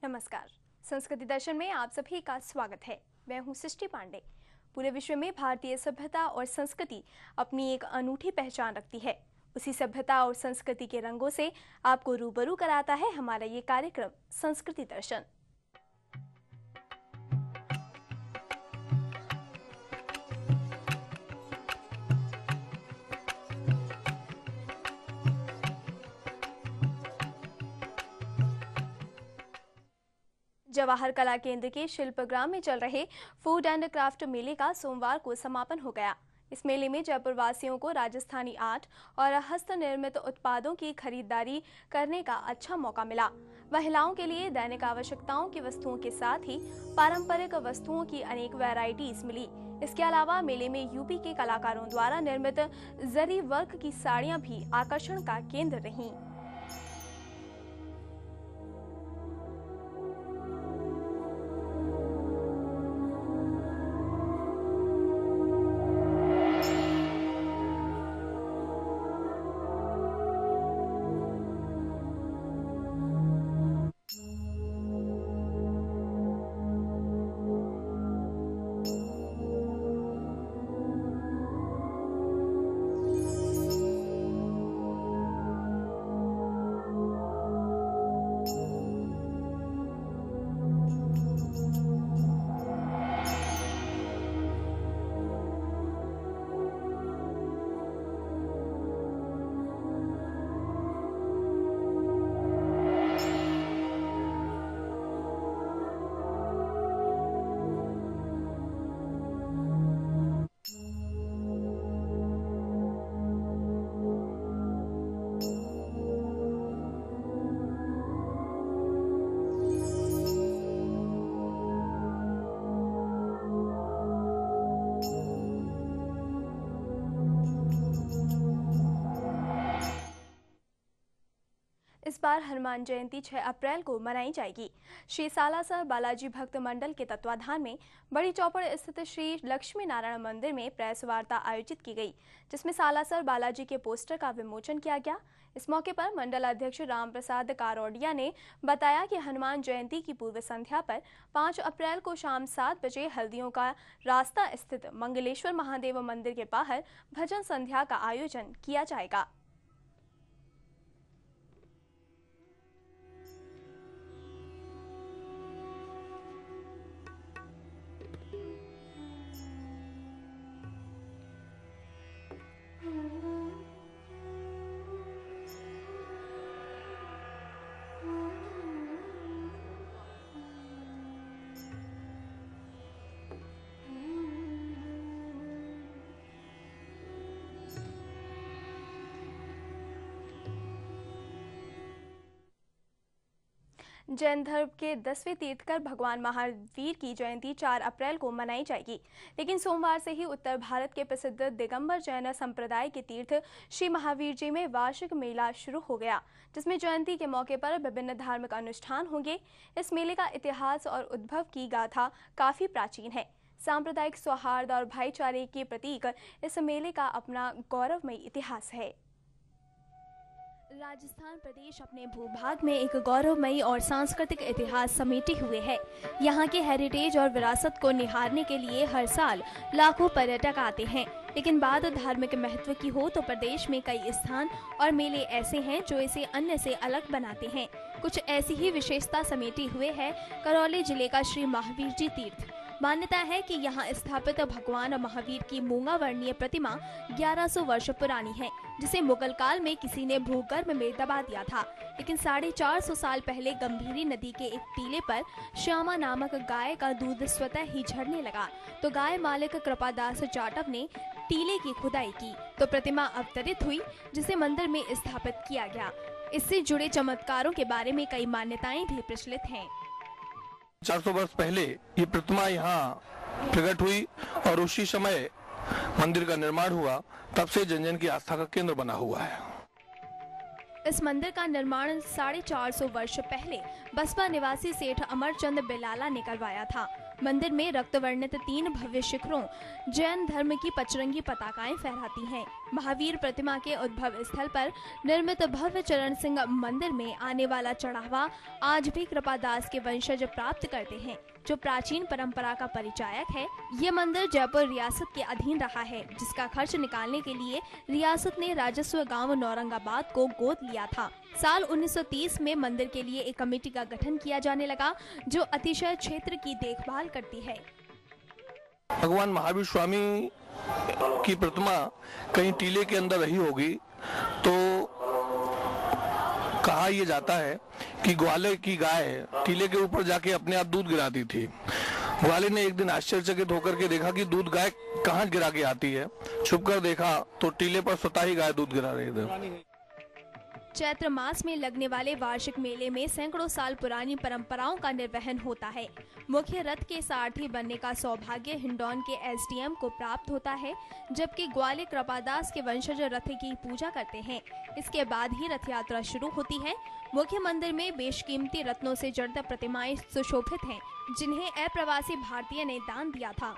नमस्कार, संस्कृति दर्शन में आप सभी का स्वागत है। मैं हूं सृष्टि पांडे। पूरे विश्व में भारतीय सभ्यता और संस्कृति अपनी एक अनूठी पहचान रखती है। उसी सभ्यता और संस्कृति के रंगों से आपको रूबरू कराता है हमारा ये कार्यक्रम संस्कृति दर्शन। जवाहर कला केंद्र के शिल्पग्राम में चल रहे फूड एंड क्राफ्ट मेले का सोमवार को समापन हो गया। इस मेले में जयपुर वासियों को राजस्थानी आर्ट और हस्त निर्मित उत्पादों की खरीदारी करने का अच्छा मौका मिला। महिलाओं के लिए दैनिक आवश्यकताओं की वस्तुओं के साथ ही पारंपरिक वस्तुओं की अनेक वैरायटीज मिली। इसके अलावा मेले में यूपी के कलाकारों द्वारा निर्मित जरी वर्क की साड़ियां भी आकर्षण का केंद्र रहीं। इस बार हनुमान जयंती 6 अप्रैल को मनाई जाएगी। श्री सालासर बालाजी भक्त मंडल के तत्वाधान में बड़ी चौपड़ स्थित श्री लक्ष्मी नारायण मंदिर में प्रेस वार्ता आयोजित की गई, जिसमें सालासर बालाजी के पोस्टर का विमोचन किया गया। इस मौके पर मंडल अध्यक्ष राम प्रसाद कारोडिया ने बताया कि हनुमान जयंती की पूर्व संध्या पर 5 अप्रैल को शाम 7 बजे हल्दियों का रास्ता स्थित मंगलेश्वर महादेव मंदिर के बाहर भजन संध्या का आयोजन किया जाएगा। जैन धर्म के 10वें तीर्थकर भगवान महावीर की जयंती 4 अप्रैल को मनाई जाएगी, लेकिन सोमवार से ही उत्तर भारत के प्रसिद्ध दिगंबर जैन संप्रदाय के तीर्थ श्री महावीर जी में वार्षिक मेला शुरू हो गया, जिसमें जयंती के मौके पर विभिन्न धार्मिक अनुष्ठान होंगे। इस मेले का इतिहास और उद्भव की गाथा काफी प्राचीन है। सांप्रदायिक सौहार्द और भाईचारे के प्रतीक इस मेले का अपना गौरवमयी इतिहास है। राजस्थान प्रदेश अपने भूभाग में एक गौरवमयी और सांस्कृतिक इतिहास समेटे हुए है। यहाँ के हेरिटेज और विरासत को निहारने के लिए हर साल लाखों पर्यटक आते हैं, लेकिन बात धार्मिक महत्व की हो तो प्रदेश में कई स्थान और मेले ऐसे हैं जो इसे अन्य से अलग बनाते हैं। कुछ ऐसी ही विशेषता समेटे हुए है करौली जिले का श्री महावीर जी तीर्थ। मान्यता है कि यहाँ स्थापित भगवान महावीर की मूंगा वर्णीय प्रतिमा 1100 वर्ष पुरानी है, जिसे मुगल काल में किसी ने भूगर्भ में दबा दिया था। लेकिन 450 साल पहले गंभीरी नदी के एक टीले पर श्यामा नामक गाय का दूध स्वतः ही झड़ने लगा, तो गाय मालिक कृपादास जाटव ने टीले की खुदाई की तो प्रतिमा अवतरित हुई, जिसे मंदिर में स्थापित किया गया। इससे जुड़े चमत्कारों के बारे में कई मान्यताएं भी प्रचलित हैं। 400 वर्ष पहले ये प्रतिमा यहाँ प्रकट हुई और उसी समय मंदिर का निर्माण हुआ। तब से जन जन की आस्था का केंद्र बना हुआ है। इस मंदिर का निर्माण 450 वर्ष पहले बसपा निवासी सेठ अमरचंद बिलाला ने करवाया था। मंदिर में रक्त वर्णित 3 भव्य शिखरों जैन धर्म की पचरंगी पताकाएं फहराती हैं। महावीर प्रतिमा के उद्भव स्थल पर निर्मित भव्य चरण सिंह मंदिर में आने वाला चढ़ावा आज भी कृपादास के वंशज प्राप्त करते हैं, जो प्राचीन परंपरा का परिचायक है। ये मंदिर जयपुर रियासत के अधीन रहा है, जिसका खर्च निकालने के लिए रियासत ने राजस्व गांव नौरंगाबाद को गोद लिया था। साल 1930 में मंदिर के लिए एक कमेटी का गठन किया जाने लगा, जो अतिशय क्षेत्र की देखभाल करती है। भगवान महावीर स्वामी की प्रतिमा कहीं टीले के अंदर रही होगी, तो कहा यह जाता है कि ग्वाले की गाय टीले के ऊपर जाके अपने आप दूध गिराती थी। ग्वाले ने एक दिन आश्चर्यचकित होकर के देखा कि दूध गाय कहाँ गिरा के आती है। छुपकर देखा तो टीले पर स्वतः ही गाय दूध गिरा रही थी। चैत्र मास में लगने वाले वार्षिक मेले में सैकड़ों साल पुरानी परंपराओं का निर्वहन होता है। मुख्य रथ के सारथी बनने का सौभाग्य हिंडौन के एसडीएम को प्राप्त होता है, जबकि ग्वाले कृपादास के वंशज रथ की पूजा करते हैं। इसके बाद ही रथ यात्रा शुरू होती है। मुख्य मंदिर में बेशकीमती रत्नों से जड़ित प्रतिमाएं सुशोभित हैं, जिन्हें अप्रवासी भारतीय ने दान दिया था।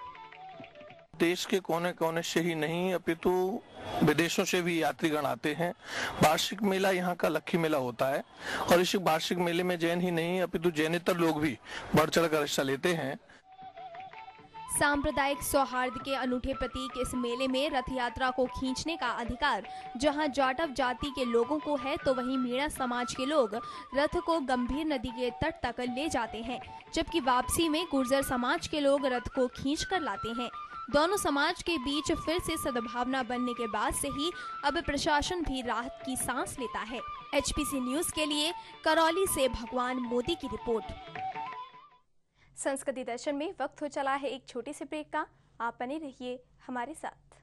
देश के कोने कोने से ही नहीं अपितु विदेशों से भी यात्रीगण आते हैं। वार्षिक मेला यहाँ का लक्खी मेला होता है और इस वार्षिक मेले में जैन ही नहीं अपितु जैनेतर लोग भी बढ़ चढ़ कर हिस्सा लेते हैं। सांप्रदायिक सौहार्द के अनूठे प्रतीक इस मेले में रथ यात्रा को खींचने का अधिकार जहां जाटव जाति के लोगों को है, तो वहीं मीणा समाज के लोग रथ को गंभीर नदी के तट तक ले जाते हैं, जबकि वापसी में गुर्जर समाज के लोग रथ को खींच कर लाते हैं। दोनों समाज के बीच फिर से सद्भावना बनने के बाद से ही अब प्रशासन भी राहत की सांस लेता है। HPC न्यूज के लिए करौली से भगवान मोदी की रिपोर्ट। संस्कृति दर्शन में वक्त हो चला है एक छोटे से ब्रेक का। आप बने रहिए हमारे साथ।